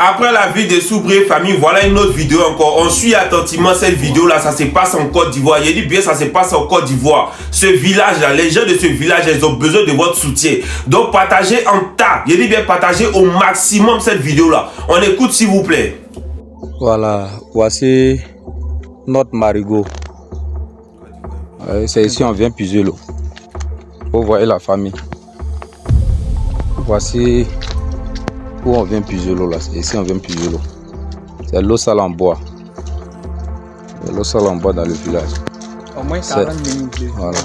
Après la vie de Soubré famille, voilà une autre vidéo encore. On suit attentivement cette vidéo là, ça se passe en Côte d'Ivoire. Il dit bien ça se passe en Côte d'Ivoire. Ce village là, les gens de ce village, ils ont besoin de votre soutien. Donc partagez en tas. Il dit bien partagez au maximum cette vidéo là. On écoute s'il vous plaît. Voilà, voici notre marigot. C'est ici on vient puiser l'eau. Vous voyez la famille. Voici où on vient puiser l'eau là. Ici on vient puiser l'eau. C'est l'eau sale en bois. L'eau sale en bois dans le village. Au moins 40 minutes. Voilà.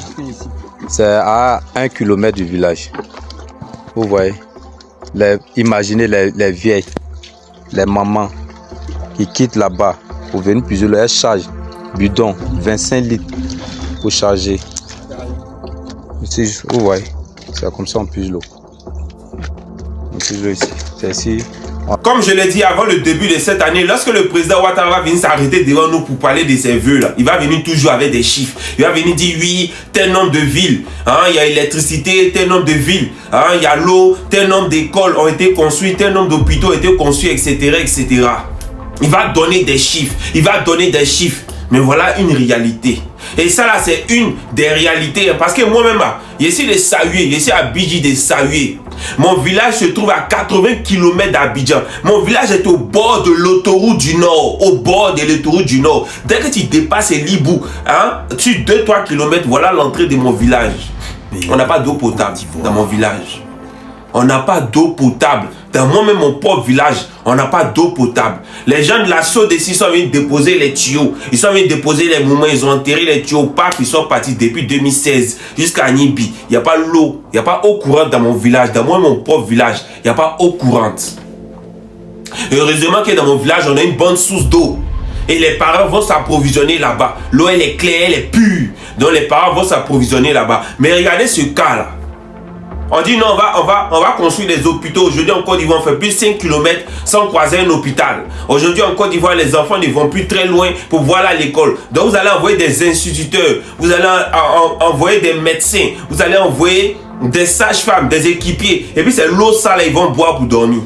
C'est à 1 km du village. Vous voyez. Imaginez les vieilles, les mamans qui quittent là-bas pour venir puiser l'eau. Elles chargent bidon 25 litres pour charger. Ici, vous voyez. C'est comme ça on puise l'eau. C'est ici. Comme je l'ai dit avant le début de cette année, lorsque le président Ouattara va venir s'arrêter devant nous pour parler de ses vœux là, il va venir toujours avec des chiffres. Il va venir dire oui, tel nombre de villes, il y a l'électricité, tel nombre de villes, il y a l'eau, tel nombre d'écoles ont été construites, tel nombre d'hôpitaux ont été construits, etc., etc. Il va donner des chiffres, mais voilà une réalité. Et ça là, c'est une des réalités. Parce que moi-même, je suis de Saoué, je suis à Bidji de Saoué. Mon village se trouve à 80 km d'Abidjan. Mon village est au bord de l'autoroute du Nord. Au bord de l'autoroute du Nord. Dès que tu dépasses Libou, sur 2-3 km, voilà l'entrée de mon village. On n'a pas d'eau potable dans mon village. On n'a pas d'eau potable. Dans moi-même, mon propre village, on n'a pas d'eau potable. Les gens de la SODECI sont venus déposer les tuyaux. Ils sont venus déposer les moumins. Ils ont enterré les tuyaux au parc. Ils sont partis depuis 2016 jusqu'à Nibi. Il n'y a pas l'eau. Il n'y a pas eau courante dans mon village. Dans moi, mon propre village, il n'y a pas eau courante. Heureusement que dans mon village, on a une bonne source d'eau. Et les parents vont s'approvisionner là-bas. L'eau, elle est claire, elle est pure. Donc les parents vont s'approvisionner là-bas. Mais regardez ce cas-là. On dit non, on va construire des hôpitaux. Aujourd'hui en Côte d'Ivoire, on fait plus de 5 km sans croiser un hôpital. Aujourd'hui en Côte d'Ivoire, les enfants ne vont plus très loin pour voir à l'école. Donc vous allez envoyer des instituteurs, vous allez envoyer des médecins, vous allez envoyer des sages-femmes, des équipiers. Et puis c'est l'eau sale, ils vont boire pour dormir.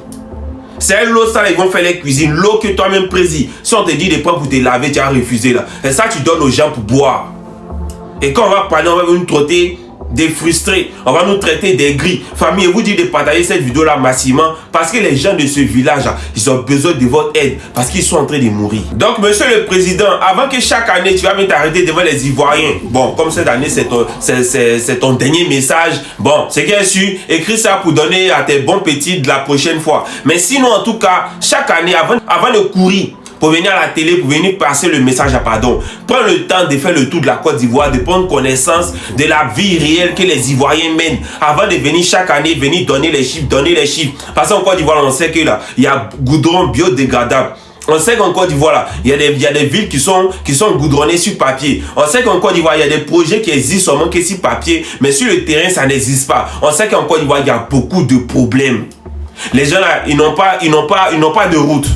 C'est l'eau sale, ils vont faire les cuisines. L'eau que toi-même présides. Si on te dit de prendre pour te laver, tu as refusé là. Et ça, tu donnes aux gens pour boire. Et quand on va parler, on va nous trotter des frustrés, on va nous traiter des gris. Famille, vous dit de partager cette vidéo là massivement parce que les gens de ce village là, ils ont besoin de votre aide parce qu'ils sont en train de mourir. Donc monsieur le président, avant que chaque année tu vas venir t'arrêter devant les Ivoiriens, bon comme cette année c'est ton dernier message, bon c'est bien sûr, écris ça pour donner à tes bons petits de la prochaine fois. Mais sinon en tout cas, chaque année avant de courir pour venir à la télé, pour venir passer le message à pardon. Prends le temps de faire le tour de la Côte d'Ivoire, de prendre connaissance de la vie réelle que les Ivoiriens mènent avant de venir chaque année, venir donner les chiffres. Parce qu'en Côte d'Ivoire, on sait que là, il y a goudron biodégradable. On sait qu'en Côte d'Ivoire, là, il y a des villes qui sont goudronnées sur papier. On sait qu'en Côte d'Ivoire, il y a des projets qui existent seulement que sur papier, mais sur le terrain, ça n'existe pas. On sait qu'en Côte d'Ivoire, il y a beaucoup de problèmes. Les gens là, ils n'ont pas de route.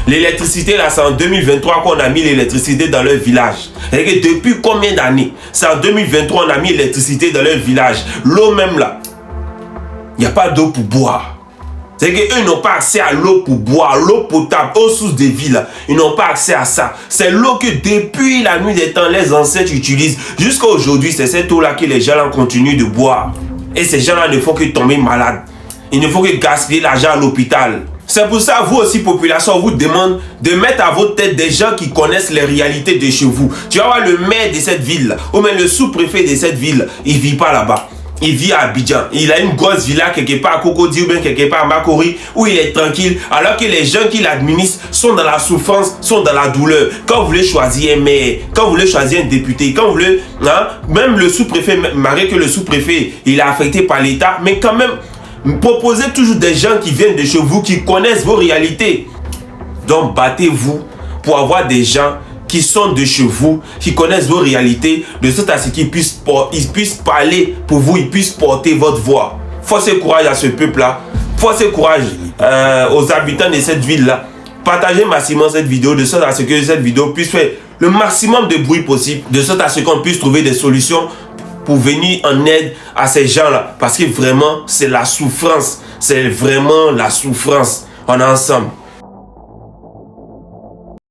L'électricité là, c'est en 2023 qu'on a mis l'électricité dans leur village. Et que depuis combien d'années? C'est en 2023 qu'on a mis l'électricité dans leur village. L'eau même là, il n'y a pas d'eau pour boire. C'est qu'eux n'ont pas accès à l'eau pour boire, l'eau potable, aux sources de vie là. Ils n'ont pas accès à ça. C'est l'eau que depuis la nuit des temps, les ancêtres utilisent. Jusqu'à aujourd'hui, c'est cette eau là que les gens là continuent de boire. Et ces gens là ne font que tomber malades. Il ne faut que gaspiller l'argent à l'hôpital. C'est pour ça, vous aussi, population, on vous demande de mettre à votre tête des gens qui connaissent les réalités de chez vous. Tu vas voir le maire de cette ville, ou même le sous-préfet de cette ville, il ne vit pas là-bas. Il vit à Abidjan. Il a une grosse villa quelque part à Cocody ou bien quelque part à Makori où il est tranquille, alors que les gens qui l'administrent sont dans la souffrance, sont dans la douleur. Quand vous voulez choisir un maire, quand vous voulez choisir un député, quand vous voulez, même le sous-préfet, malgré que le sous-préfet, il est affecté par l'État, mais quand même, proposez toujours des gens qui viennent de chez vous, qui connaissent vos réalités. Donc battez-vous pour avoir des gens qui sont de chez vous, qui connaissent vos réalités, de sorte à ce qu'ils puissent parler pour vous, ils puissent porter votre voix. Forcez courage à ce peuple-là. Forcez courage aux habitants de cette ville-là. Partagez massivement cette vidéo de sorte à ce que cette vidéo puisse faire le maximum de bruit possible, de sorte à ce qu'on puisse trouver des solutions pour venir en aide à ces gens-là. Parce que vraiment, c'est la souffrance. C'est vraiment la souffrance. On est ensemble.